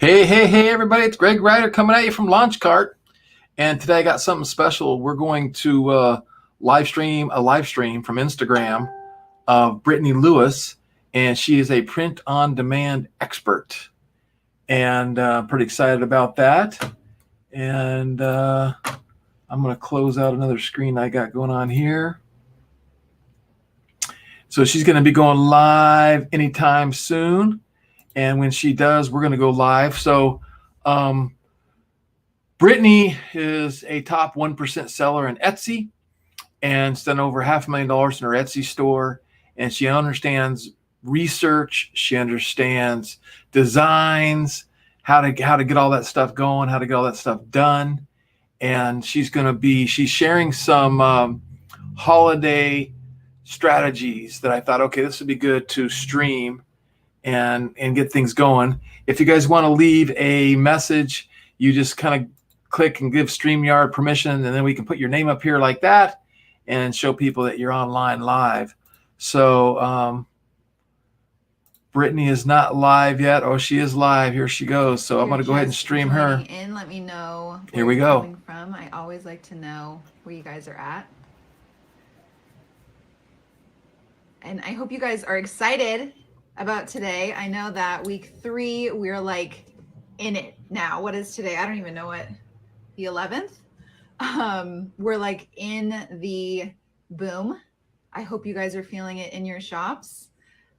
Hey, everybody. It's Greg Ryder coming at you from Launch Cart. And today I got something special. We're going to live stream from Instagram of Brittany Lewis, and she is a print on demand expert. And pretty excited about that. And I'm going to close out another screen I got going on here. So she's going to be going live anytime soon. And when she does, we're going to go live. So Brittany is a top 1% seller in Etsy and spent over $500,000 in her Etsy store. And she understands research. She understands designs, how to get all that stuff going, how to get all that stuff done. And she's sharing some holiday strategies that I thought, okay, this would be good to stream and get things going. If you guys want to leave a message, you just kind of click and give StreamYard permission, and then we can put your name up here like that and show people that you're online live. So Brittany is not live yet. Oh, she is live. Here she goes. So I'm going to go ahead and stream her. Let me know where here we you're go. Coming from. I always like to know where you guys are at. And I hope you guys are excited about today. I know that week 3, we're like in it now. What is today? I don't even know what, the 11th? We're like in the boom. I hope you guys are feeling it in your shops.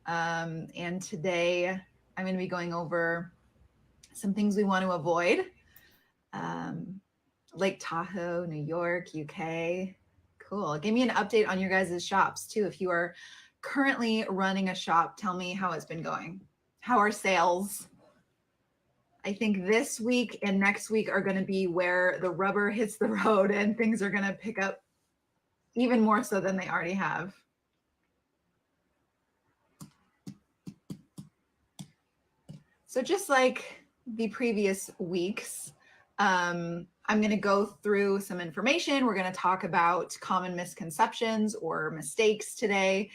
And today I'm going to be going over some things we want to avoid. Lake Tahoe, New York, UK. Cool. Give me an update on your guys' shops too. If you are currently running a shop, tell me how it's been going. How are sales? I think this week and next week are going to be where the rubber hits the road and things are going to pick up even more so than they already have. So just like the previous weeks, I'm going to go through some information. We're going to talk about common misconceptions or mistakes today.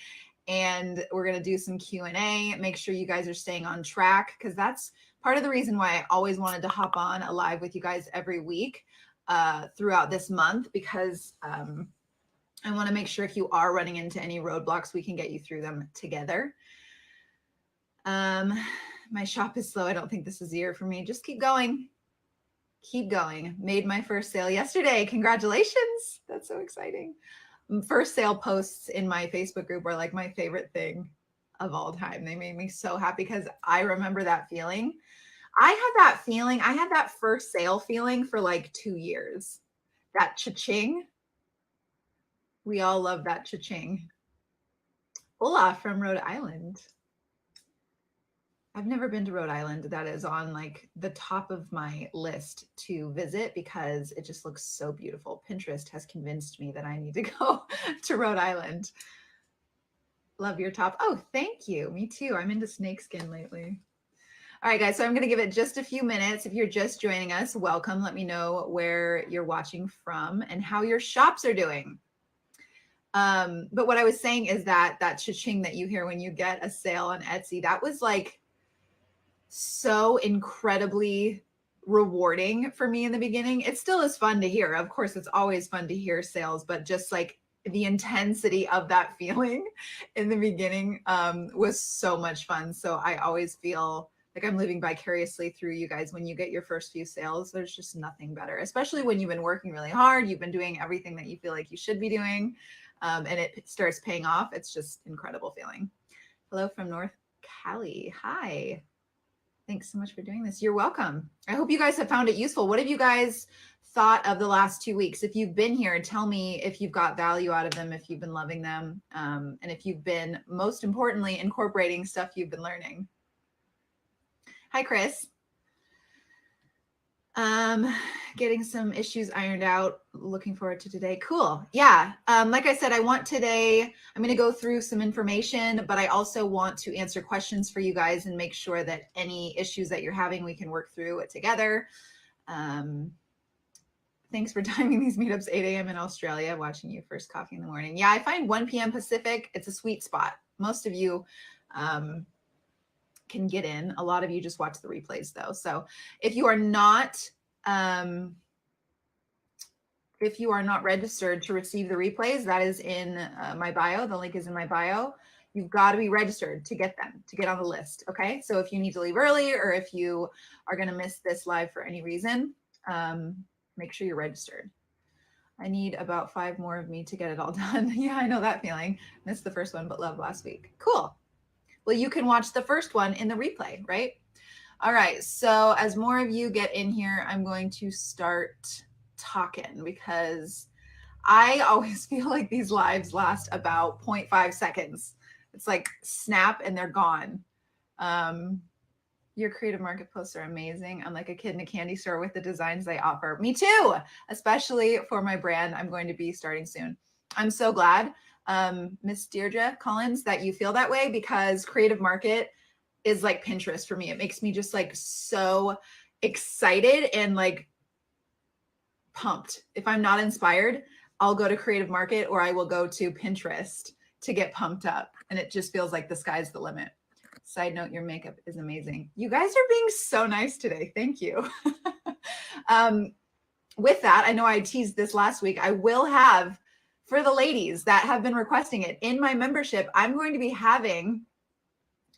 And we're going to do some Q&A. Make sure you guys are staying on track, because that's part of the reason why I always wanted to hop on a live with you guys every week throughout this month, because I want to make sure if you are running into any roadblocks, we can get you through them together. My shop is slow. I don't think this is the year for me. Just keep going. Keep going. Made my first sale yesterday. Congratulations. That's so exciting. First sale posts in my Facebook group are like my favorite thing of all time. They made me so happy because I remember that feeling. I had that first sale feeling for like 2 years. That cha-ching. We all love that cha-ching. Olaf from Rhode Island. I've never been to Rhode Island. That is on like the top of my list to visit because it just looks so beautiful. Pinterest has convinced me that I need to go to Rhode Island. Love your top. Oh, thank you. Me too. I'm into snakeskin lately. All right, guys. So I'm going to give it just a few minutes. If you're just joining us, welcome. Let me know where you're watching from and how your shops are doing. But what I was saying is that cha-ching that you hear when you get a sale on Etsy, that was like so incredibly rewarding for me in the beginning. It still is fun to hear. Of course, it's always fun to hear sales, but just like the intensity of that feeling in the beginning was so much fun. So I always feel like I'm living vicariously through you guys when you get your first few sales. There's just nothing better, especially when you've been working really hard. You've been doing everything that you feel like you should be doing, and it starts paying off. It's just incredible feeling. Hello from North Cali. Hi. Thanks so much for doing this. You're welcome. I hope you guys have found it useful. What have you guys thought of the last 2 weeks? If you've been here, tell me if you've got value out of them, if you've been loving them, and if you've been, most importantly, incorporating stuff you've been learning. Hi, Chris. Getting some issues ironed out. Looking forward to today. Cool. Yeah. Like I said, I'm going to go through some information, but I also want to answer questions for you guys and make sure that any issues that you're having, we can work through it together. Thanks for timing these meetups 8 a.m. in Australia, watching you first coffee in the morning. Yeah, I find 1 p.m. Pacific, it's a sweet spot. Most of you can get in. A lot of you just watch the replays though. So if you are not registered to receive the replays, that is in my bio. The link is in my bio. You've got to be registered to get them, to get on the list. Okay. So if you need to leave early, or if you are going to miss this live for any reason, make sure you're registered. I need about 5 more of me to get it all done. Yeah, I know that feeling. Missed the first one, but loved last week. Cool. Well, you can watch the first one in the replay, right? All right. So as more of you get in here, I'm going to start talking, because I always feel like these lives last about 0.5 seconds. It's like snap and they're gone. Your creative market posts are amazing. I'm like a kid in a candy store with the designs they offer. Me too, especially for my brand I'm going to be starting soon. I'm so glad, Miss Deirdre Collins, that you feel that way, because creative market is like Pinterest for me. It makes me just like so excited and like pumped. If I'm not inspired, I'll go to creative market, or I will go to Pinterest to get pumped up. And it just feels like the sky's the limit. Side note, your makeup is amazing. You guys are being so nice today. Thank you. With that, I know I teased this last week. I will have, for the ladies that have been requesting it, in my membership, I'm going to be having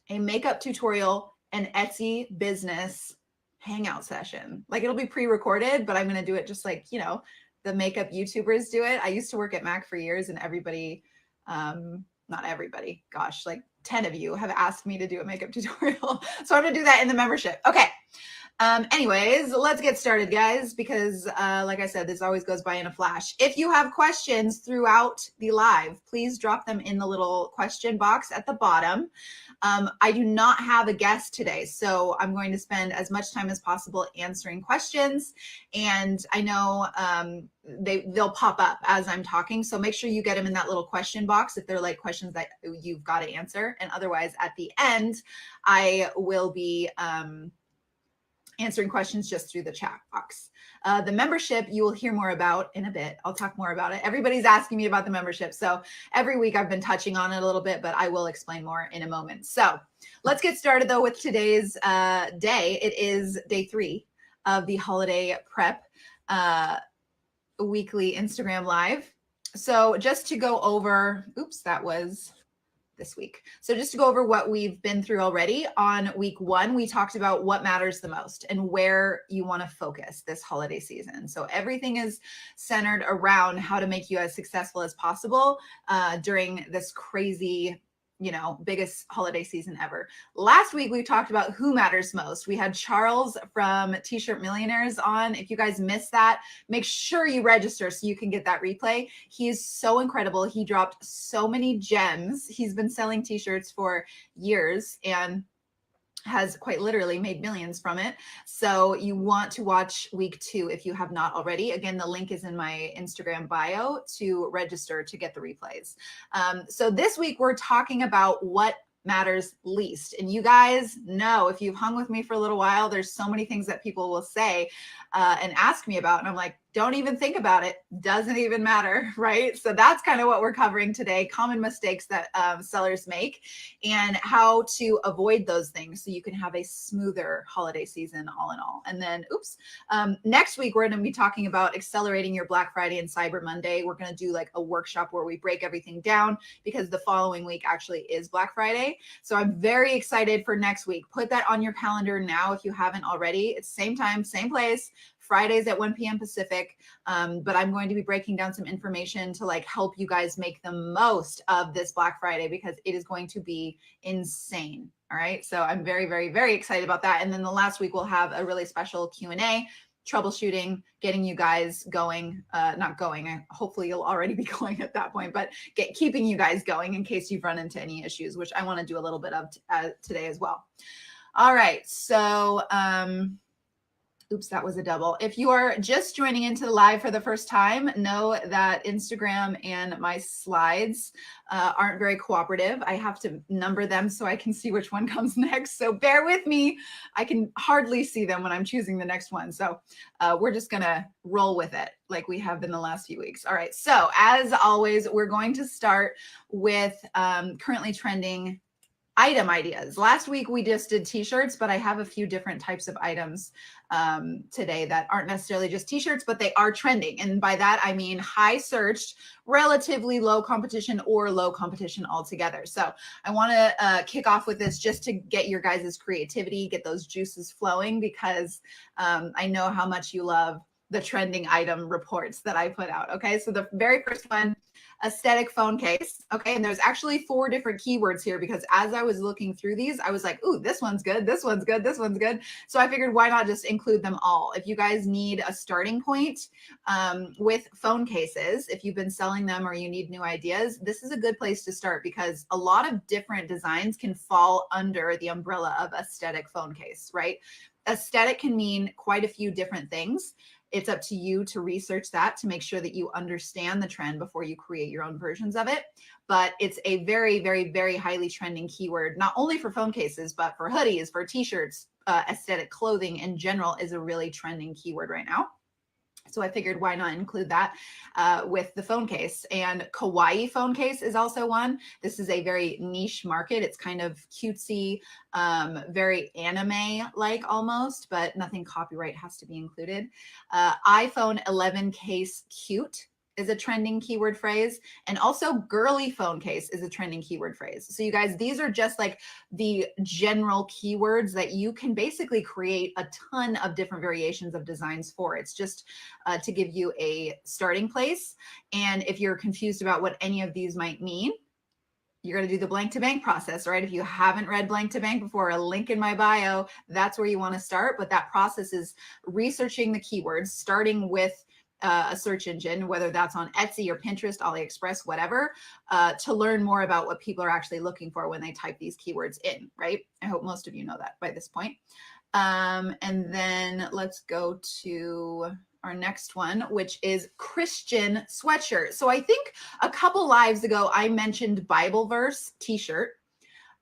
a makeup tutorial and Etsy business hangout session. Like, it'll be pre-recorded, but I'm going to do it just like, you know, the makeup YouTubers do it. I used to work at Mac for years, and everybody, not everybody, gosh, like 10 of you have asked me to do a makeup tutorial. So I'm going to do that in the membership. Okay. Anyways, let's get started, guys, because like I said, this always goes by in a flash. If you have questions throughout the live, please drop them in the little question box at the bottom. I do not have a guest today, so I'm going to spend as much time as possible answering questions. And I know they'll pop up as I'm talking, so make sure you get them in that little question box if they're like questions that you've got to answer. And otherwise, at the end, I will be answering questions just through the chat box. The membership you will hear more about in a bit. I'll talk more about it. Everybody's asking me about the membership. So every week I've been touching on it a little bit, but I will explain more in a moment. So let's get started though with today's day. It is day 3 of the holiday prep weekly Instagram live. So just to go over, oops, that was this week. So just to go over what we've been through already, on week 1, we talked about what matters the most and where you want to focus this holiday season. So everything is centered around how to make you as successful as possible during this crazy, you know, biggest holiday season ever. Last week, we talked about who matters most. We had Charles from T-Shirt Millionaires on. If you guys missed that, make sure you register so you can get that replay. He is so incredible. He dropped so many gems. He's been selling T-shirts for years and has quite literally made millions from it. So you want to watch week 2 if you have not already. Again, the link is in my Instagram bio to register to get the replays. So this week we're talking about what matters least. And you guys know, if you've hung with me for a little while, there's so many things that people will say and ask me about. And I'm like, don't even think about it. Doesn't even matter, right? So that's kind of what we're covering today. Common mistakes that sellers make and how to avoid those things so you can have a smoother holiday season all in all. And then, next week, we're going to be talking about accelerating your Black Friday and Cyber Monday. We're going to do like a workshop where we break everything down, because the following week actually is Black Friday. So I'm very excited for next week. Put that on your calendar now if you haven't already. It's same time, same place. Fridays at 1 p.m. Pacific. But I'm going to be breaking down some information to like help you guys make the most of this Black Friday, because it is going to be insane. All right. So I'm very, very, very excited about that. And then the last week we'll have a really special Q&A, troubleshooting, getting you guys going, not going. Hopefully you'll already be going at that point, but keeping you guys going in case you've run into any issues, which I want to do a little bit of today as well. All right. So, oops, that was a double. If you are just joining into the live for the first time, know that Instagram and my slides aren't very cooperative. I have to number them so I can see which one comes next. So bear with me. I can hardly see them when I'm choosing the next one. So we're just going to roll with it like we have been the last few weeks. All right. So as always, we're going to start with currently trending item ideas. Last week we just did t-shirts, but I have a few different types of items today that aren't necessarily just t-shirts, but they are trending. And by that, I mean high searched, relatively low competition, or low competition altogether. So I want to kick off with this just to get your guys' creativity, get those juices flowing, because I know how much you love the trending item reports that I put out. Okay, so the very first one, aesthetic phone case. Okay, and there's actually 4 different keywords here, because as I was looking through these, I was like, ooh, this one's good, this one's good, this one's good. So I figured, why not just include them all? If you guys need a starting point with phone cases, if you've been selling them or you need new ideas, this is a good place to start, because a lot of different designs can fall under the umbrella of aesthetic phone case, right? Aesthetic can mean quite a few different things. It's up to you to research that to make sure that you understand the trend before you create your own versions of it. But it's a very, very, very highly trending keyword, not only for phone cases, but for hoodies, for t-shirts, aesthetic clothing in general is a really trending keyword right now. So I figured, why not include that with the phone case? And kawaii phone case is also one. This is a very niche market. It's kind of cutesy, very anime-like almost, but nothing copyright has to be included. iPhone 11 case cute is a trending keyword phrase. And also girly phone case is a trending keyword phrase. So you guys, these are just like the general keywords that you can basically create a ton of different variations of designs for. It's just to give you a starting place. And if you're confused about what any of these might mean, you're going to do the blank to bank process, right? If you haven't read blank to bank before, a link in my bio, that's where you want to start. But that process is researching the keywords, starting with a search engine, whether that's on Etsy or Pinterest, AliExpress, whatever, to learn more about what people are actually looking for when they type these keywords in, right? I hope most of you know that by this point. And then let's go to our next one, which is Christian sweatshirt. So I think a couple lives ago, I mentioned Bible verse t-shirt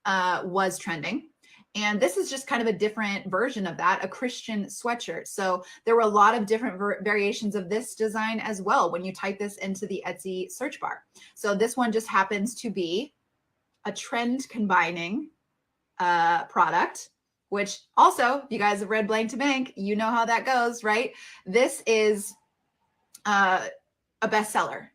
was trending. And this is just kind of a different version of that, a Christian sweatshirt. So there were a lot of different variations of this design as well when you type this into the Etsy search bar. So this one just happens to be a trend combining product, which also, if you guys have read Blank to Bank, you know how that goes, right? This is a bestseller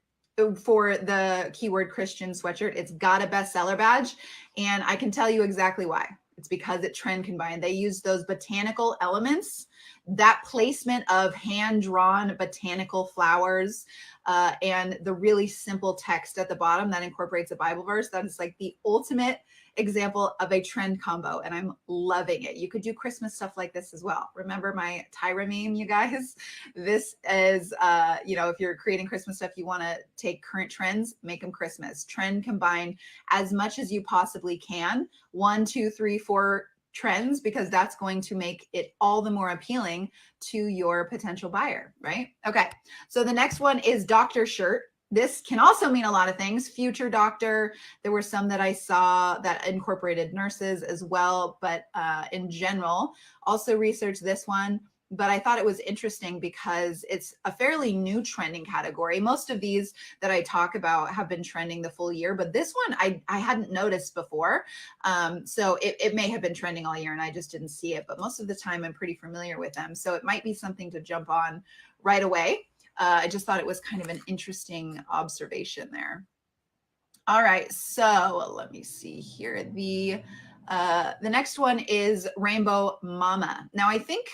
for the keyword Christian sweatshirt. It's got a bestseller badge, and I can tell you exactly why. It's because it trend combined. They use those botanical elements, that placement of hand-drawn botanical flowers, and the really simple text at the bottom that incorporates a Bible verse. That is like the ultimate example of a trend combo, and I'm loving it. You could do Christmas stuff like this as well. Remember my Tyra meme, you guys? This is, if you're creating Christmas stuff, you want to take current trends, make them Christmas. Trend combine as much as you possibly can. 1, 2, 3, 4 trends, because that's going to make it all the more appealing to your potential buyer, right? Okay, so the next one is doctor shirt. This can also mean a lot of things. Future doctor, there were some that I saw that incorporated nurses as well, but in general, also researched this one. But I thought it was interesting because it's a fairly new trending category. Most of these that I talk about have been trending the full year, but this one I hadn't noticed before. So it may have been trending all year and I just didn't see it, but most of the time I'm pretty familiar with them. So it might be something to jump on right away. I just thought it was kind of an interesting observation there. All right, so let me see here. The next one is Rainbow Mama. Now I think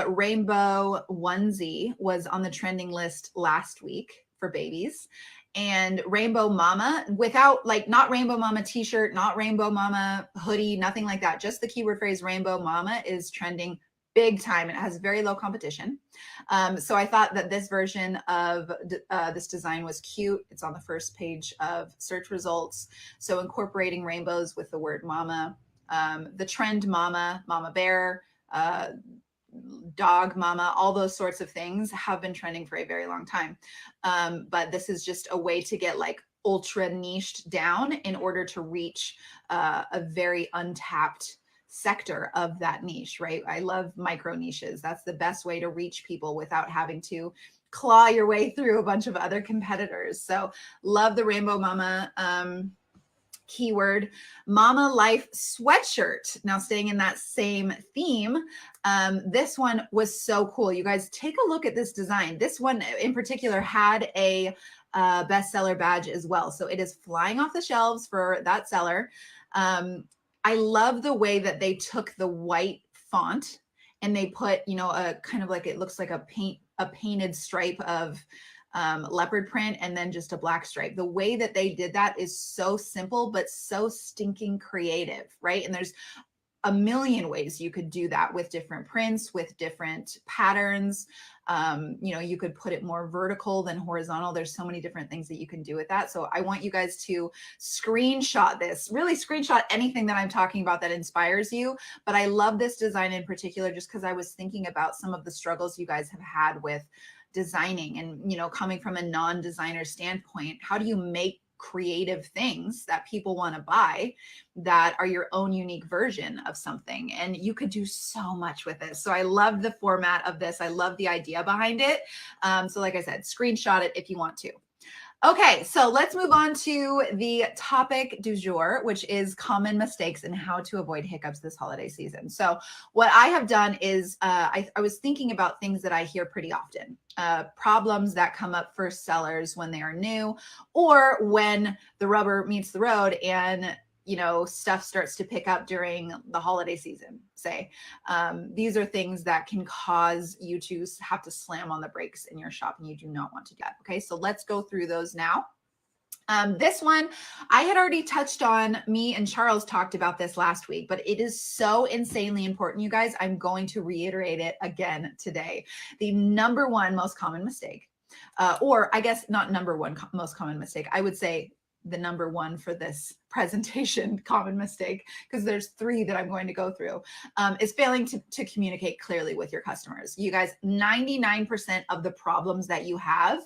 Rainbow Onesie was on the trending list last week for babies. And Rainbow Mama, without not Rainbow Mama t-shirt, not Rainbow Mama hoodie, nothing like that. Just the keyword phrase Rainbow Mama is trending big time. It has very low competition. So I thought that this version of this design was cute. It's on the first page of search results. So incorporating rainbows with the word mama, the trend mama, mama bear, dog mama, all those sorts of things have been trending for a very long time. But this is just a way to get ultra niched down in order to reach a very untapped sector of that niche, right? I love micro niches. That's the best way to reach people without having to claw your way through a bunch of other competitors. So love the Rainbow Mama keyword Mama Life sweatshirt. Now, staying in that same theme, this one was so cool. You guys take a look at this design. This one in particular had a bestseller badge as well. So it is flying off the shelves for that seller. I love the way that they took the white font and they put, you know, a kind of like, it looks like a painted stripe of leopard print and then just a black stripe. The way that they did that is so simple, but so stinking creative, right? And there's a million ways you could do that with different prints, with different patterns. You know, you could put it more vertical than horizontal. There's so many different things that you can do with that. So I want you guys to screenshot this, really screenshot anything that I'm talking about that inspires you. But I love this design in particular, just because I was thinking about some of the struggles you guys have had with designing and, you know, coming from a non-designer standpoint. How do you make creative things that people want to buy that are your own unique version of something? And you could do so much with this. So I love the format of this. I love the idea behind it. So like I said, screenshot it if you want to. Okay, so let's move on to the topic du jour, which is common mistakes and how to avoid hiccups this holiday season. So what I have done is I was thinking about things that I hear pretty often, problems that come up for sellers when they are new or when the rubber meets the road and, you know, stuff starts to pick up during the holiday season, say. These are things that can cause you to have to slam on the brakes in your shop, and you do not want to do that. Okay, so let's go through those now. This one I had already touched on. Me and Charles talked about this last week, but it is so insanely important, you guys. I'm going to reiterate it again today. The number one most common mistake, or I guess not number one most common mistake, I would say the number one for this presentation common mistake, because there's three that I'm going to go through, is failing to communicate clearly with your customers. You guys, 99% of the problems that you have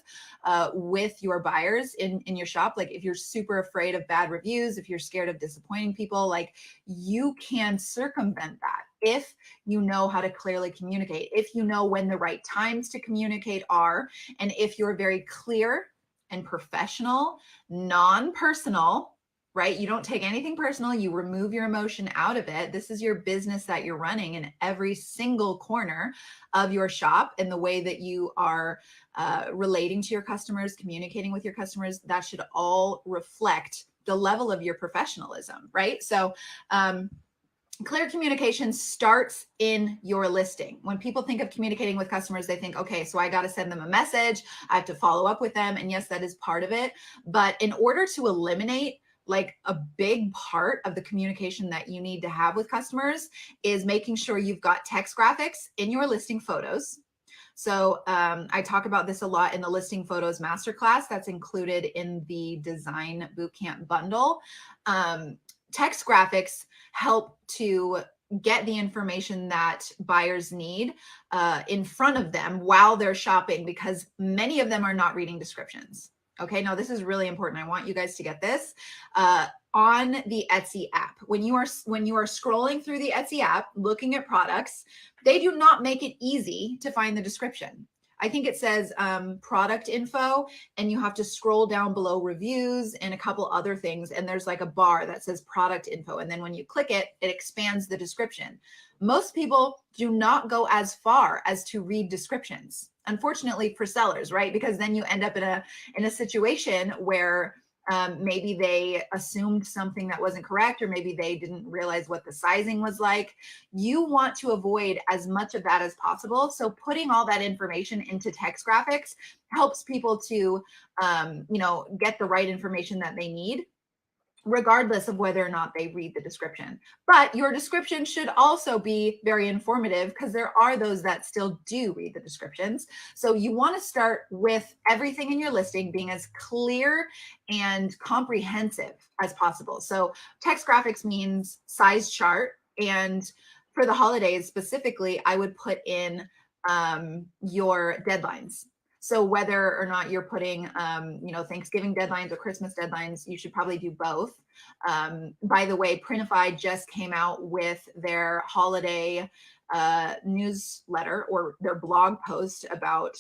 with your buyers in your shop, like if you're super afraid of bad reviews, if you're scared of disappointing people, like you can circumvent that if you know how to clearly communicate, if you know when the right times to communicate are, and if you're very clear and professional, non-personal, right? You don't take anything personal. You remove your emotion out of it. This is your business that you're running in every single corner of your shop, and the way that you are relating to your customers, communicating with your customers, that should all reflect the level of your professionalism, right? So, clear communication starts in your listing. When people think of communicating with customers, they think, okay, so I got to send them a message. I have to follow up with them. And yes, that is part of it. But in order to eliminate like a big part of the communication that you need to have with customers is making sure you've got text graphics in your listing photos. So I talk about this a lot in the listing photos masterclass that's included in the design bootcamp bundle. Text graphics help to get the information that buyers need in front of them while they're shopping, because many of them are not reading descriptions. Okay, now this is really important. I want you guys to get this. On the Etsy app, when you are scrolling through the Etsy app, looking at products, they do not make it easy to find the description. I think it says product info, and you have to scroll down below reviews and a couple other things. And there's like a bar that says product info. And then when you click it, it expands the description. Most people do not go as far as to read descriptions, unfortunately for sellers, right? Because then you end up in a situation where maybe they assumed something that wasn't correct, or maybe they didn't realize what the sizing was like. You want to avoid as much of that as possible. So putting all that information into text graphics helps people to, get the right information that they need, regardless of whether or not they read the description. But your description should also be very informative, because there are those that still do read the descriptions. So you want to start with everything in your listing being as clear and comprehensive as possible. So text graphics means size chart. And for the holidays specifically, I would put in your deadlines. So whether or not you're putting, Thanksgiving deadlines or Christmas deadlines, you should probably do both. By the way, Printify just came out with their holiday newsletter or their blog post about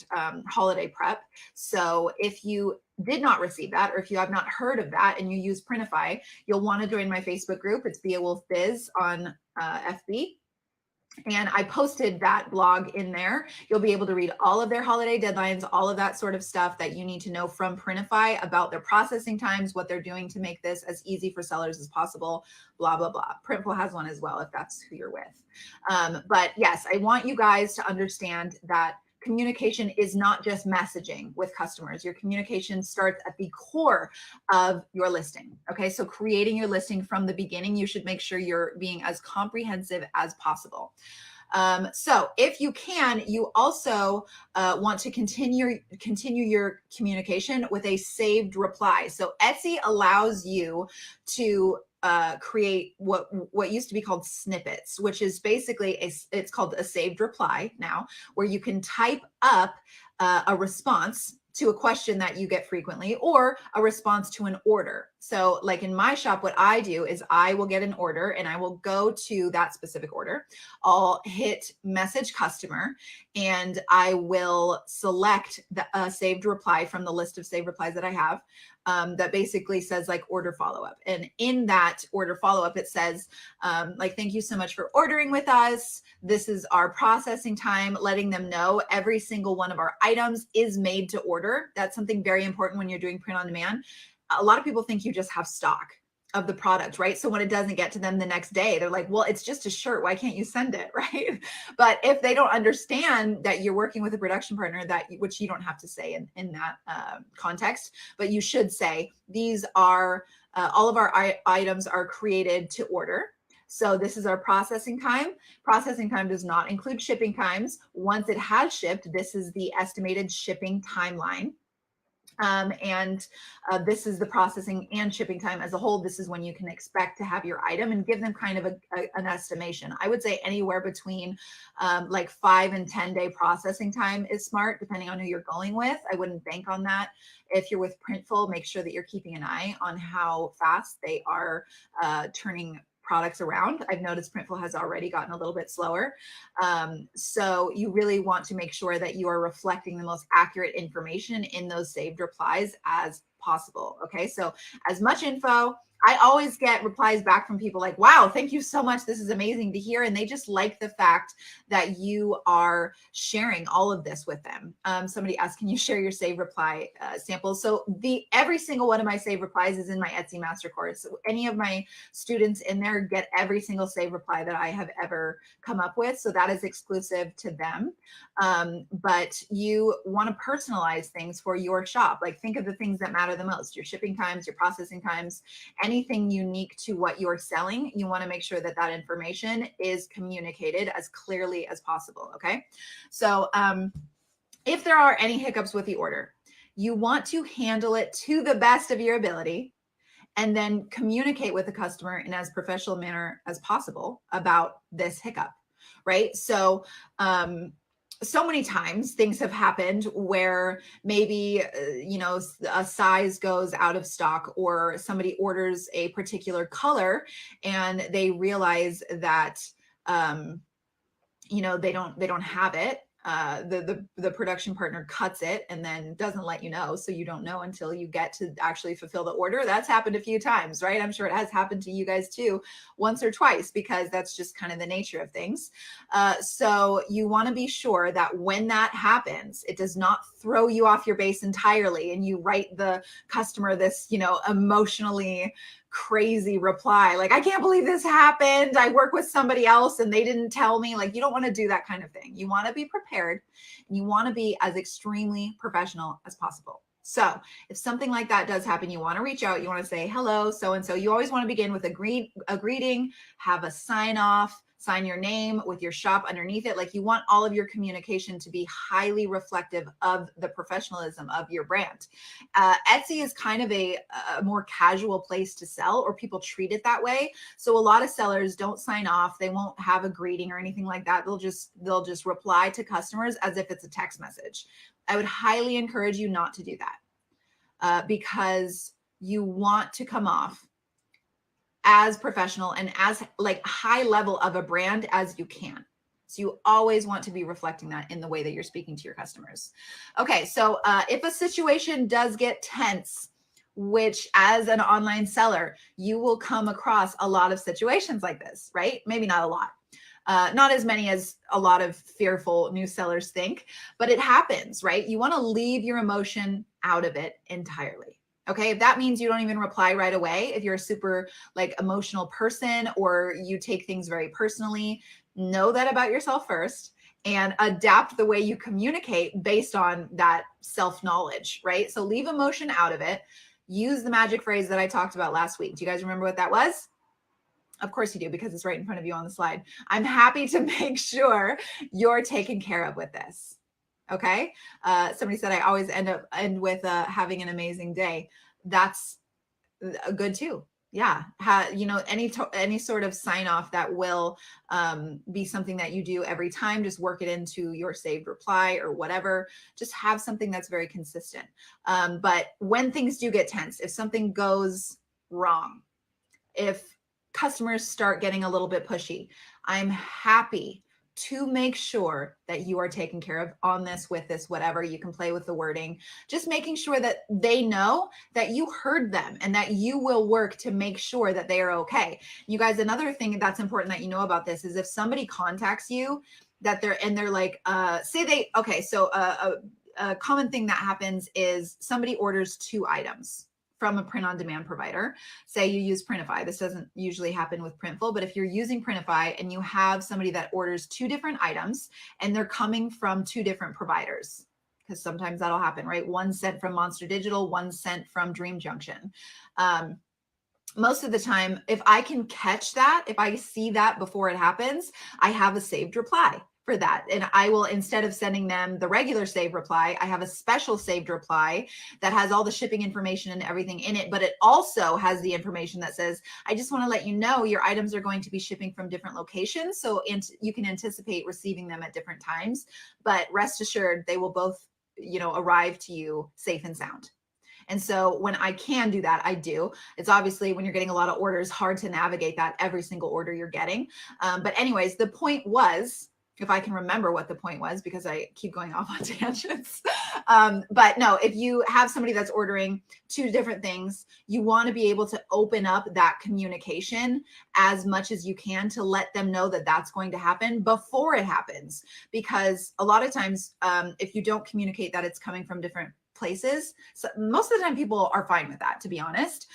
holiday prep. So if you did not receive that, or if you have not heard of that and you use Printify, you'll want to join my Facebook group. It's Beowulf Biz on FB. And I posted that blog in there. You'll be able to read all of their holiday deadlines, all of that sort of stuff that you need to know from Printify about their processing times, what they're doing to make this as easy for sellers as possible, blah, blah, blah. Printful has one as well, if that's who you're with. But yes, I want you guys to understand that communication is not just messaging with customers. Your communication starts at the core of your listing. Okay, so creating your listing from the beginning, you should make sure you're being as comprehensive as possible. So if you can, you also want to continue your communication with a saved reply. So Etsy allows you to create what used to be called snippets, which is basically it's called a saved reply now, where you can type up a response to a question that you get frequently, or a response to an order. So like in my shop, what I do is I will get an order and I will go to that specific order. I'll hit message customer and I will select the saved reply from the list of saved replies that I have. That basically says like order follow-up. And in that order follow-up, it says like, thank you so much for ordering with us. This is our processing time, letting them know every single one of our items is made to order. That's something very important when you're doing print on demand. A lot of people think you just have stock of the product, right? So when it doesn't get to them the next day, they're like, well, it's just a shirt. Why can't you send it, right? But if they don't understand that you're working with a production partner, which you don't have to say in that context, but you should say, these are, all of our items are created to order. So this is our processing time. Processing time does not include shipping times. Once it has shipped, this is the estimated shipping timeline. This is the processing and shipping time as a whole. This is when you can expect to have your item, and give them kind of an estimation. I would say anywhere between like 5 and 10 day processing time is smart, depending on who you're going with. I wouldn't bank on that. If you're with Printful, make sure that you're keeping an eye on how fast they are turning products around. I've noticed Printful has already gotten a little bit slower. So you really want to make sure that you are reflecting the most accurate information in those saved replies as possible. Okay, so as much info. I always get replies back from people like, wow, thank you so much. This is amazing to hear. And they just like the fact that you are sharing all of this with them. Somebody asked, can you share your save reply samples? So every single one of my save replies is in my Etsy master course. So any of my students in there get every single save reply that I have ever come up with. So that is exclusive to them. But you want to personalize things for your shop. Like think of the things that matter the most, your shipping times, your processing times, anything unique to what you're selling. You want to make sure that that information is communicated as clearly as possible. Okay. So if there are any hiccups with the order, you want to handle it to the best of your ability, and then communicate with the customer in as professional manner as possible about this hiccup, right? So so many times things have happened where maybe, a size goes out of stock, or somebody orders a particular color and they realize that, they don't have it. The production partner cuts it and then doesn't let you know. So you don't know until you get to actually fulfill the order. That's happened a few times, right? I'm sure it has happened to you guys too, once or twice, because that's just kind of the nature of things. So you want to be sure that when that happens, it does not throw you off your base entirely and you write the customer this, emotionally crazy reply like, I can't believe this happened. I work with somebody else and they didn't tell me. Like, you don't want to do that kind of thing. You want to be prepared and you want to be as extremely professional as possible. So if something like that does happen, you want to reach out, you want to say, hello, so-and-so. You always want to begin with a greeting, have a sign off, sign your name with your shop underneath it. Like, you want all of your communication to be highly reflective of the professionalism of your brand. Etsy is kind of a more casual place to sell, or people treat it that way. So a lot of sellers don't sign off. They won't have a greeting or anything like that. They'll just reply to customers as if it's a text message. I would highly encourage you not to do that because you want to come off as professional and as like high level of a brand as you can. So you always want to be reflecting that in the way that you're speaking to your customers. Okay, so if a situation does get tense, which as an online seller, you will come across a lot of situations like this, right? Maybe not a lot. Not as many as a lot of fearful new sellers think, but it happens, right? You want to leave your emotion out of it entirely. Okay, if that means you don't even reply right away, if you're a super like emotional person or you take things very personally, know that about yourself first and adapt the way you communicate based on that self-knowledge, right? So leave emotion out of it. Use the magic phrase that I talked about last week. Do you guys remember what that was? Of course you do, because it's right in front of you on the slide. I'm happy to make sure you're taken care of with this. Okay. Somebody said I always end with having an amazing day. That's good too. Yeah. Any sort of sign off that will be something that you do every time, just work it into your saved reply or whatever. Just have something that's very consistent. But when things do get tense, if something goes wrong, if customers start getting a little bit pushy, I'm happy to make sure that you are taken care of on this, with this, whatever. You can play with the wording, just making sure that they know that you heard them and that you will work to make sure that they are okay. You guys, another thing that's important that you know about this is if somebody contacts you that they're like, a common thing that happens is somebody orders 2 items from a print-on-demand provider. Say you use Printify. This doesn't usually happen with Printful, but if you're using Printify and you have somebody that orders 2 different items and they're coming from 2 different providers, because sometimes that'll happen, right? One sent from Monster Digital, one sent from Dream Junction. Most of the time, if I can catch that, if I see that before it happens, I have a saved reply for that. And I will, instead of sending them the regular saved reply, I have a special saved reply that has all the shipping information and everything in it, but it also has the information that says, I just want to let you know your items are going to be shipping from different locations. So you can anticipate receiving them at different times, but rest assured, they will both, arrive to you safe and sound. And so when I can do that, I do. It's obviously, when you're getting a lot of orders, hard to navigate that every single order you're getting. But anyways, the point was, if I can remember what the point was, because I keep going off on tangents. But no, if you have somebody that's ordering 2 different things, you want to be able to open up that communication as much as you can to let them know that that's going to happen before it happens. Because a lot of times, if you don't communicate that it's coming from different places, so most of the time people are fine with that, to be honest,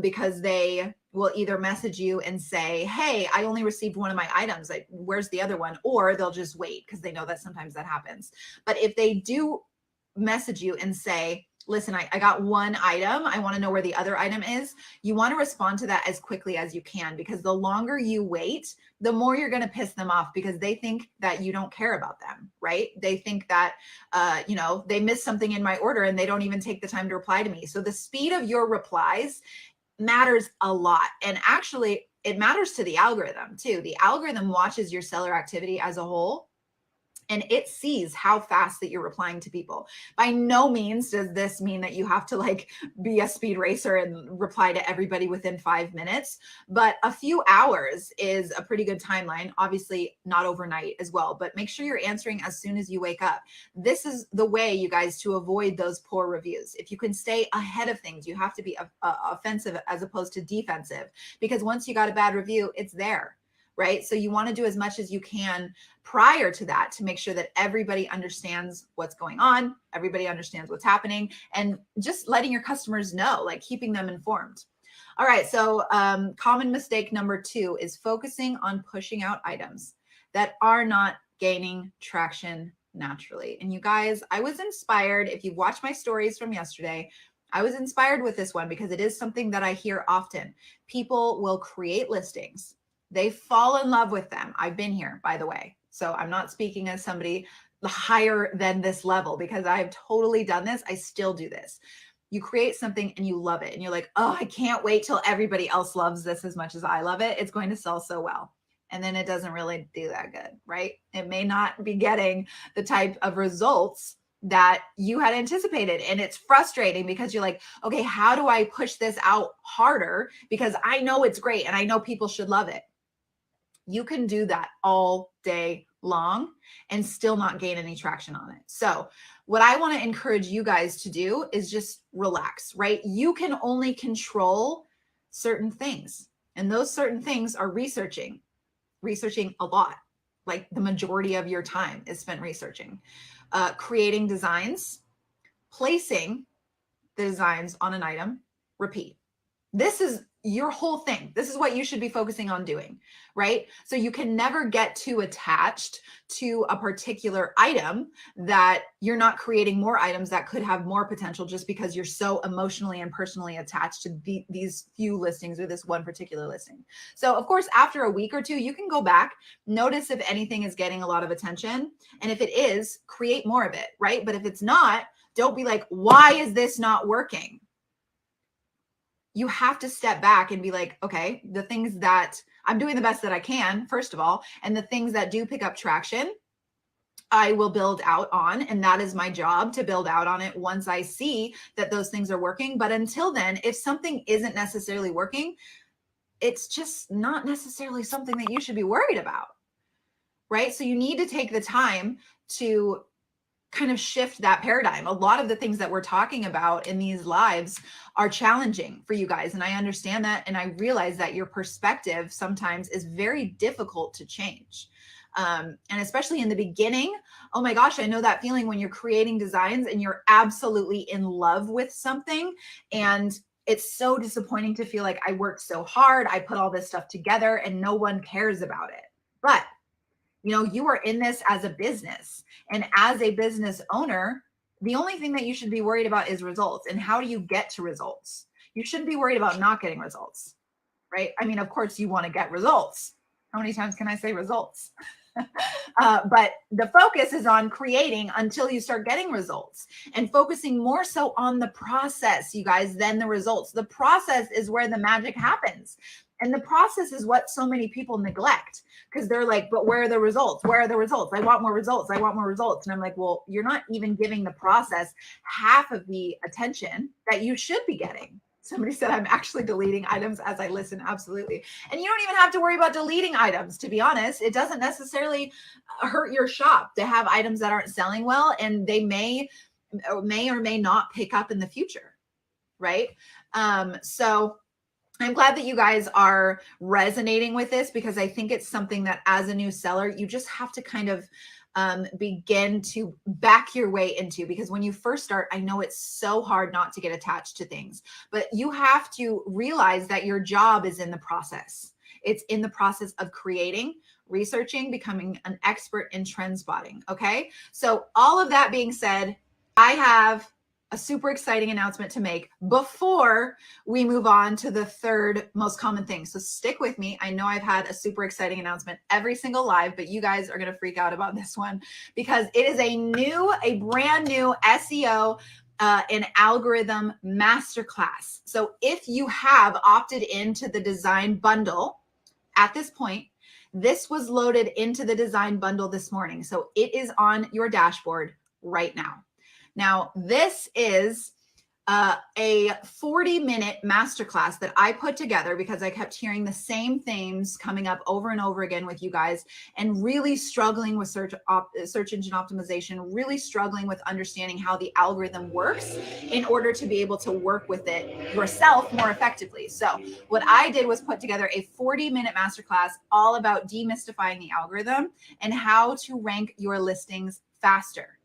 because they will either message you and say, hey, I only received one of my items, like, where's the other one? Or they'll just wait, because they know that sometimes that happens. But if they do message you and say, listen, I got one item, I want to know where the other item is, you want to respond to that as quickly as you can, because the longer you wait, the more you're going to piss them off, because they think that you don't care about them, right? They think that, they missed something in my order and they don't even take the time to reply to me. So the speed of your replies matters a lot. And actually, it matters to the algorithm too. The algorithm watches your seller activity as a whole, and it sees how fast that you're replying to people. By no means does this mean that you have to be a speed racer and reply to everybody within 5 minutes, but a few hours is a pretty good timeline. Obviously not overnight as well, but make sure you're answering as soon as you wake up. This is the way, you guys, to avoid those poor reviews. If you can stay ahead of things, you have to be offensive as opposed to defensive, because once you got a bad review, it's there. Right? So you want to do as much as you can prior to that to make sure that everybody understands what's going on, everybody understands what's happening, and just letting your customers know, keeping them informed. All right. So common mistake number 2 is focusing on pushing out items that are not gaining traction naturally. And you guys, I was inspired. If you've watched my stories from yesterday, I was inspired with this one because it is something that I hear often. People will create listings. They fall in love with them. I've been here, by the way. So I'm not speaking as somebody higher than this level, because I've totally done this. I still do this. You create something and you love it. And you're like, oh, I can't wait till everybody else loves this as much as I love it. It's going to sell so well. And then it doesn't really do that good, right? It may not be getting the type of results that you had anticipated. And it's frustrating because you're like, okay, how do I push this out harder? Because I know it's great and I know people should love it. You can do that all day long and still not gain any traction on it. So what I want to encourage you guys to do is just relax, right? You can only control certain things. And those certain things are researching a lot. Like the majority of your time is spent researching, creating designs, placing the designs on an item, repeat. This is your whole thing. This is what you should be focusing on doing, right? So you can never get too attached to a particular item that you're not creating more items that could have more potential just because you're so emotionally and personally attached to these few listings or this one particular listing. So of course, after a week or two, you can go back, notice if anything is getting a lot of attention. And if it is, create more of it, right? But if it's not, don't be like, why is this not working? You have to step back and be like, okay, the things that I'm doing the best that I can, first of all, and the things that do pick up traction, I will build out on. And that is my job, to build out on it once I see that those things are working. But until then, if something isn't necessarily working, it's just not necessarily something that you should be worried about, right? So you need to take the time to kind of shift that paradigm. A lot of the things that we're talking about in these lives are challenging for you guys. And I understand that. And I realize that your perspective sometimes is very difficult to change. And especially in the beginning, oh my gosh, I know that feeling when you're creating designs and you're absolutely in love with something. And it's so disappointing to feel like I worked so hard, I put all this stuff together and no one cares about it. But you are in this as a business, and as a business owner, the only thing that you should be worried about is results. And how do you get to results? You shouldn't be worried about not getting results, right? I mean, of course you want to get results. How many times can I say results? But the focus is on creating until you start getting results, and focusing more so on the process, you guys, than the results. The process is where the magic happens. And the process is what so many people neglect, because they're like, but where are the results? Where are the results? I want more results. I want more results. And I'm like, well, you're not even giving the process half of the attention that you should be getting. Somebody said, I'm actually deleting items as I listen. Absolutely. And you don't even have to worry about deleting items, to be honest. It doesn't necessarily hurt your shop to have items that aren't selling well, and they may or may not pick up in the future, right? So I'm glad that you guys are resonating with this, because I think it's something that as a new seller, you just have to kind of begin to back your way into, because when you first start, I know it's so hard not to get attached to things, but you have to realize that your job is in the process. It's in the process of creating, researching, becoming an expert in trend spotting. Okay. So all of that being said, I have a super exciting announcement to make before we move on to the third most common thing. So stick with me. I know I've had a super exciting announcement every single live, but you guys are going to freak out about this one, because it is a brand new SEO and algorithm masterclass. So if you have opted into the design bundle at this point, this was loaded into the design bundle this morning. So it is on your dashboard right now. Now, this is a 40-minute masterclass that I put together because I kept hearing the same themes coming up over and over again with you guys, and really struggling with search engine optimization, really struggling with understanding how the algorithm works in order to be able to work with it yourself more effectively. So what I did was put together a 40-minute masterclass all about demystifying the algorithm and how to rank your listings faster.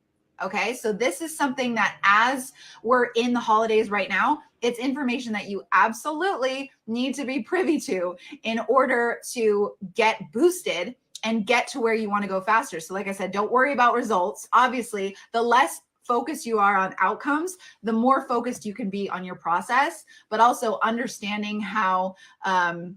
Okay, so this is something that, as we're in the holidays right now, it's information that you absolutely need to be privy to in order to get boosted and get to where you want to go faster. So like I said, don't worry about results. Obviously, the less focused you are on outcomes, the more focused you can be on your process, but also understanding how the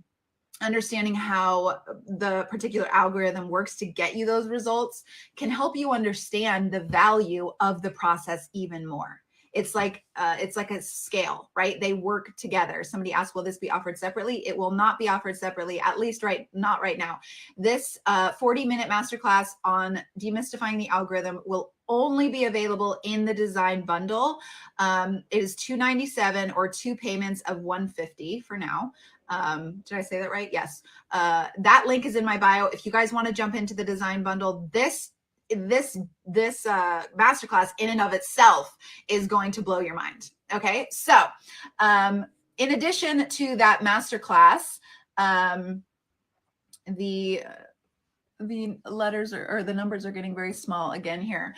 particular algorithm works to get you those results can help you understand the value of the process even more. It's like a scale, right? They work together. Somebody asked, will this be offered separately? It will not be offered separately, at least not right now. This 40-minute masterclass on demystifying the algorithm will only be available in the design bundle. It is $297 or two payments of $150 for now. Did I say that right? Yes. That link is in my bio. If you guys want to jump into the design bundle, this masterclass in and of itself is going to blow your mind. Okay. So, in addition to that masterclass, the letters or the numbers are getting very small again here.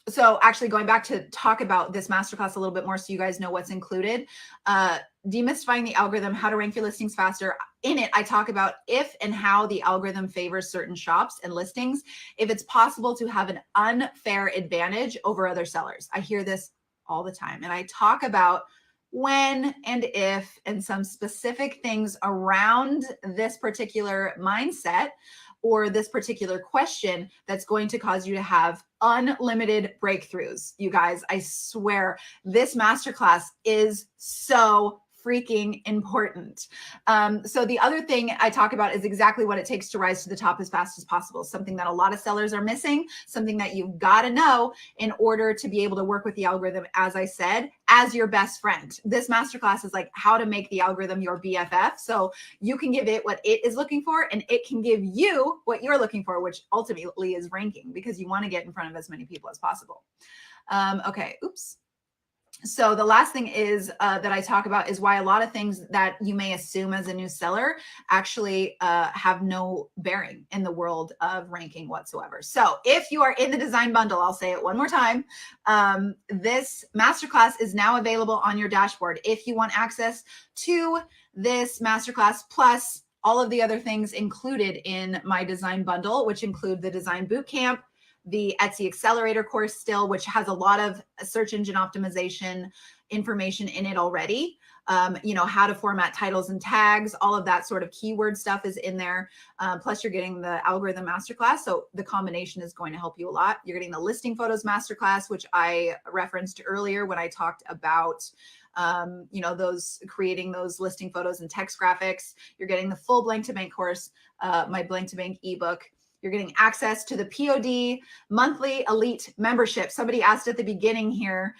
So actually going back to talk about this masterclass a little bit more so you guys know what's included. Demystifying the algorithm, how to rank your listings faster. In it, I talk about if and how the algorithm favors certain shops and listings, if it's possible to have an unfair advantage over other sellers. I hear this all the time. And I talk about when and if and some specific things around this particular mindset or this particular question that's going to cause you to have unlimited breakthroughs. You guys, I swear this masterclass is so freaking important. So the other thing I talk about is exactly what it takes to rise to the top as fast as possible. Something that a lot of sellers are missing, something that you've got to know in order to be able to work with the algorithm, as I said, as your best friend. This masterclass is like how to make the algorithm your BFF. So you can give it what it is looking for and it can give you what you're looking for, which ultimately is ranking because you want to get in front of as many people as possible. Okay. Oops. So the last thing is that I talk about is why a lot of things that you may assume as a new seller actually have no bearing in the world of ranking whatsoever. So if you are in the design bundle, I'll say it one more time. This masterclass is now available on your dashboard. If you want access to this masterclass plus all of the other things included in my design bundle, which include the design bootcamp, the Etsy accelerator course still, which has a lot of search engine optimization information in it already. How to format titles and tags, all of that sort of keyword stuff is in there. Plus you're getting the algorithm masterclass. So the combination is going to help you a lot. You're getting the listing photos masterclass, which I referenced earlier when I talked about those creating those listing photos and text graphics. You're getting the full blank to bank course, my blank to bank ebook. You're getting access to the POD monthly elite membership. Somebody asked at the beginning here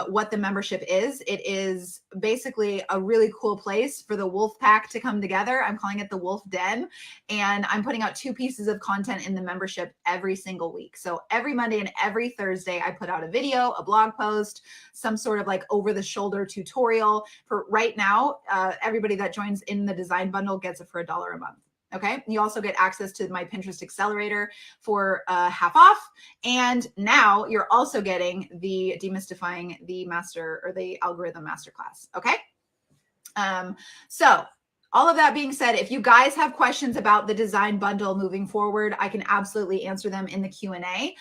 what the membership is. It is basically a really cool place for the wolf pack to come together. I'm calling it the wolf den. And I'm putting out 2 pieces of content in the membership every single week. So every Monday and every Thursday, I put out a video, a blog post, some sort of like over the shoulder tutorial. For right now, everybody that joins in the design bundle gets it for $1 a month. Okay. You also get access to my Pinterest accelerator for half off. And now you're also getting the demystifying the master or the algorithm masterclass. Okay. So all of that being said, if you guys have questions about the design bundle moving forward, I can absolutely answer them in the Q&A.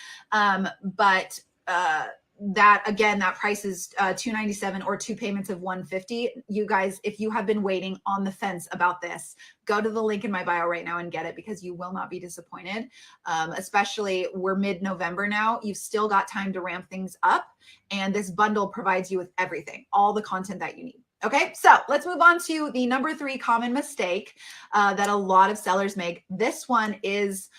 That price is $297 or 2 payments of $150. You guys, if you have been waiting on the fence about this, go to the link in my bio right now and get it because you will not be disappointed. Especially we're mid-November now. You've still got time to ramp things up. And this bundle provides you with everything, all the content that you need. Okay, so let's move on to the number 3 common mistake that a lot of sellers make. This one is,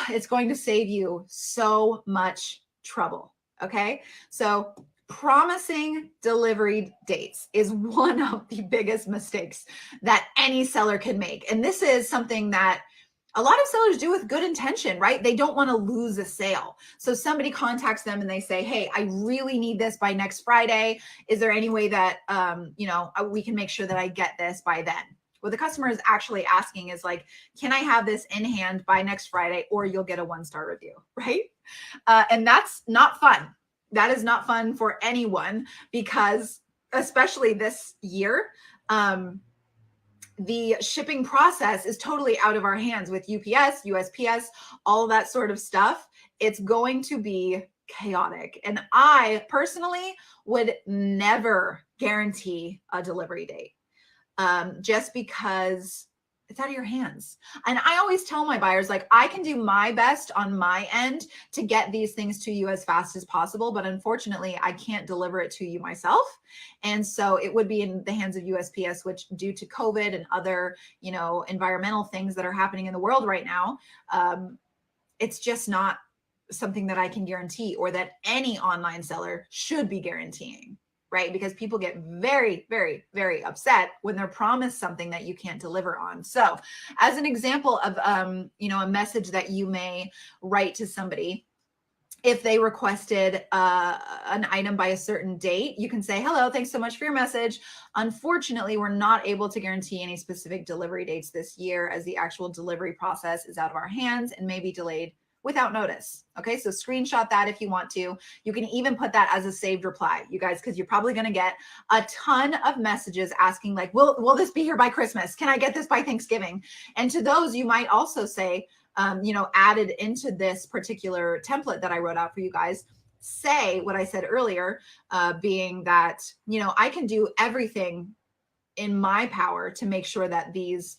it's going to save you so much trouble. Okay, so promising delivery dates is one of the biggest mistakes that any seller can make. And this is something that a lot of sellers do with good intention, right? They don't want to lose a sale. So somebody contacts them and they say, hey, I really need this by next Friday. Is there any way that, we can make sure that I get this by then? What the customer is actually asking is like, can I have this in hand by next Friday or you'll get a 1-star review, right? And that's not fun. That is not fun for anyone because especially this year, the shipping process is totally out of our hands with UPS, USPS, all of that sort of stuff. It's going to be chaotic. And I personally would never guarantee a delivery date just because it's out of your hands. And I always tell my buyers, like, I can do my best on my end to get these things to you as fast as possible. But unfortunately, I can't deliver it to you myself. And so it would be in the hands of USPS, which due to COVID and other, environmental things that are happening in the world right now, it's just not something that I can guarantee or that any online seller should be guaranteeing. right? Because people get very, very, very upset when they're promised something that you can't deliver on. So as an example of, a message that you may write to somebody, if they requested an item by a certain date, you can say, hello, thanks so much for your message. Unfortunately, we're not able to guarantee any specific delivery dates this year, as the actual delivery process is out of our hands and may be delayed without notice. Okay, so screenshot that if you want to. You can even put that as a saved reply, you guys, because you're probably going to get a ton of messages asking like, will this be here by Christmas? Can I get this by Thanksgiving? And to those, you might also say, added into this particular template that I wrote out for you guys, say what I said earlier, being that, I can do everything in my power to make sure that these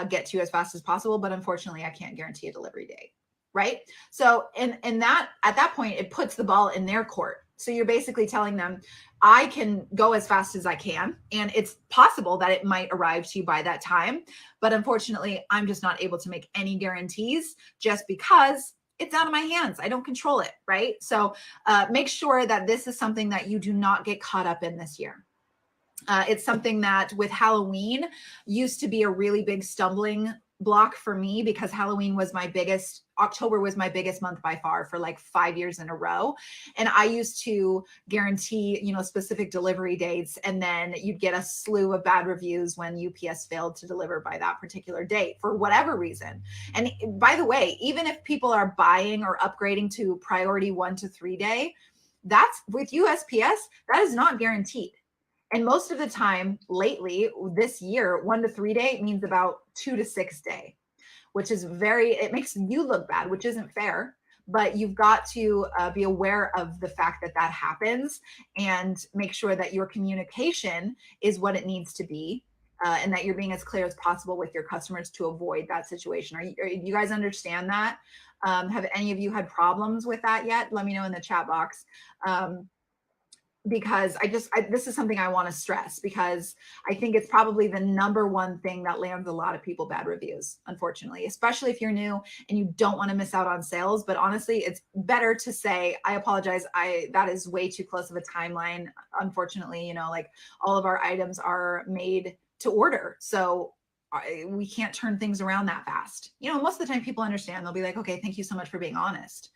get to you as fast as possible, but unfortunately, I can't guarantee a delivery date. Right? So, and that at that point, it puts the ball in their court. So you're basically telling them, I can go as fast as I can, and it's possible that it might arrive to you by that time. But unfortunately, I'm just not able to make any guarantees just because it's out of my hands. I don't control it, right? So make sure that this is something that you do not get caught up in this year. It's something that with Halloween used to be a really big stumbling block for me, because October was my biggest month by far for like 5 years in a row. And I used to guarantee, specific delivery dates. And then you'd get a slew of bad reviews when UPS failed to deliver by that particular date for whatever reason. And by the way, even if people are buying or upgrading to priority 1 to 3 day, that's with USPS, that is not guaranteed. And most of the time lately, this year, 1 to 3 day means about 2 to 6 day, which is it makes you look bad, which isn't fair. But you've got to be aware of the fact that that happens, and make sure that your communication is what it needs to be, and that you're being as clear as possible with your customers to avoid that situation. Are you guys understand that? Have any of you had problems with that yet? Let me know in the chat box. Because this is something I want to stress, because I think it's probably the number one thing that lands a lot of people bad reviews, unfortunately, especially if you're new and you don't want to miss out on sales. But honestly, it's better to say, I apologize, that is way too close of a timeline. Unfortunately, like all of our items are made to order. So we can't turn things around that fast. Most of the time people understand. They'll be like, okay, thank you so much for being honest.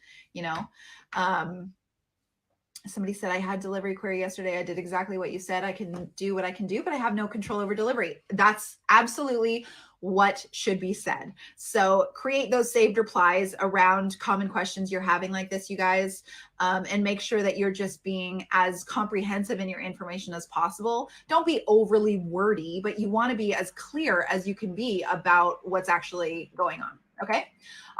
Somebody said, I had delivery query yesterday. I did exactly what you said. I can do what I can do, but I have no control over delivery. That's absolutely what should be said. So create those saved replies around common questions you're having like this, you guys, and make sure that you're just being as comprehensive in your information as possible. Don't be overly wordy, but you want to be as clear as you can be about what's actually going on. Okay.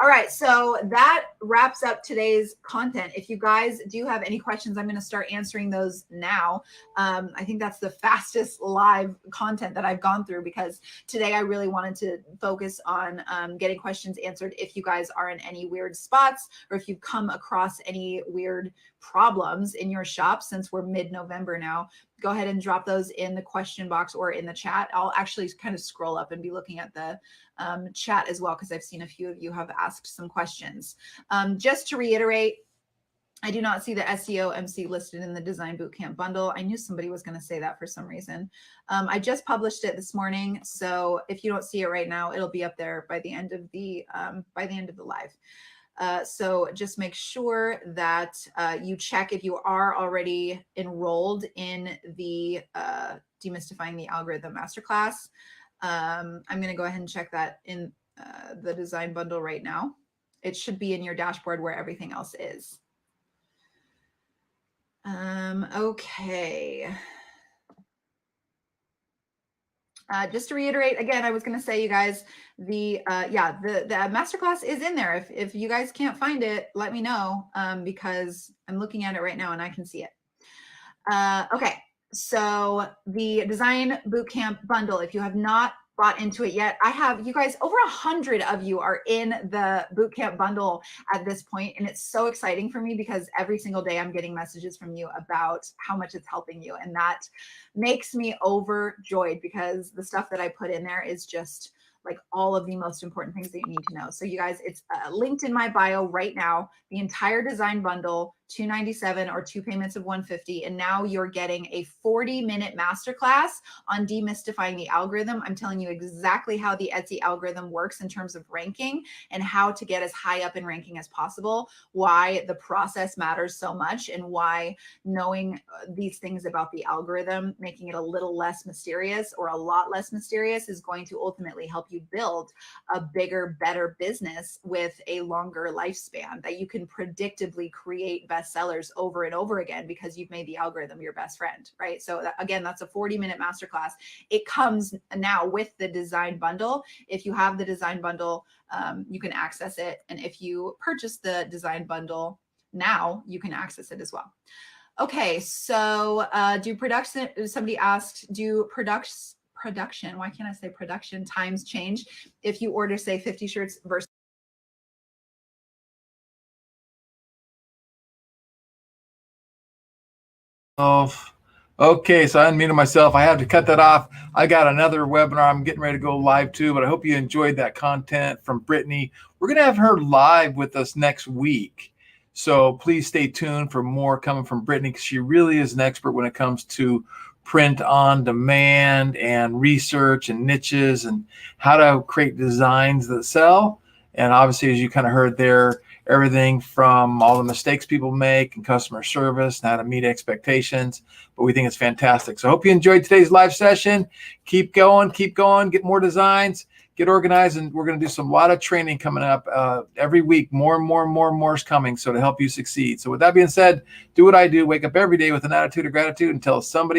All right. So that wraps up today's content. If you guys do have any questions, I'm going to start answering those now. I think that's the fastest live content that I've gone through, because today I really wanted to focus on getting questions answered. If you guys are in any weird spots, or if you've come across any weird problems in your shop, since we're mid-November now, go ahead and drop those in the question box or in the chat. I'll actually kind of scroll up and be looking at the chat as well, because I've seen a few of you have asked some questions. Just to reiterate, I do not see the SEO MC listed in the Design Bootcamp bundle. I knew somebody was going to say that for some reason. I just published it this morning, so if you don't see it right now, it'll be up there by the end of the live. So just make sure that you check if you are already enrolled in the Demystifying the Algorithm Masterclass. I'm going to go ahead and check that in the design bundle right now. It should be in your dashboard where everything else is. Okay. Just to reiterate again, I was going to say, you guys, the masterclass is in there. If you guys can't find it, let me know, because I'm looking at it right now and I can see it. Okay, so the Design Bootcamp bundle, if you have not bought into it yet, I have, you guys, over 100 of you are in the bootcamp bundle at this point, and it's so exciting for me because every single day I'm getting messages from you about how much it's helping you, and that makes me overjoyed, because the stuff that I put in there is just like all of the most important things that you need to know. So you guys, it's linked in my bio right now, the entire design bundle, $297 or 2 payments of $150. And now you're getting a 40-minute masterclass on demystifying the algorithm. I'm telling you exactly how the Etsy algorithm works in terms of ranking and how to get as high up in ranking as possible, why the process matters so much, and why knowing these things about the algorithm, making it a little less mysterious or a lot less mysterious, is going to ultimately help you build a bigger, better business with a longer lifespan that you can predictably create bestsellers over and over again because you've made the algorithm your best friend, right? So again, that's a 40-minute masterclass. It comes now with the design bundle. If you have the design bundle, you can access it. And if you purchase the design bundle now, you can access it as well. Okay, so do production, somebody asked, do production, why can't I say production times change if you order, say, 50 shirts versus Okay, so I unmuted myself. I had to cut that off. I got another webinar I'm getting ready to go live to, but I hope you enjoyed that content from Brittany. We're going to have her live with us next week. So please stay tuned for more coming from Brittany, because she really is an expert when it comes to print on demand and research and niches and how to create designs that sell. And obviously, as you kind of heard there, everything from all the mistakes people make and customer service and how to meet expectations. But we think it's fantastic. So I hope you enjoyed today's live session. Keep going, get more designs, get organized. And we're going to do a lot of training coming up every week. More and more is coming. So to help you succeed. So with that being said, do what I do. Wake up every day with an attitude of gratitude and tell somebody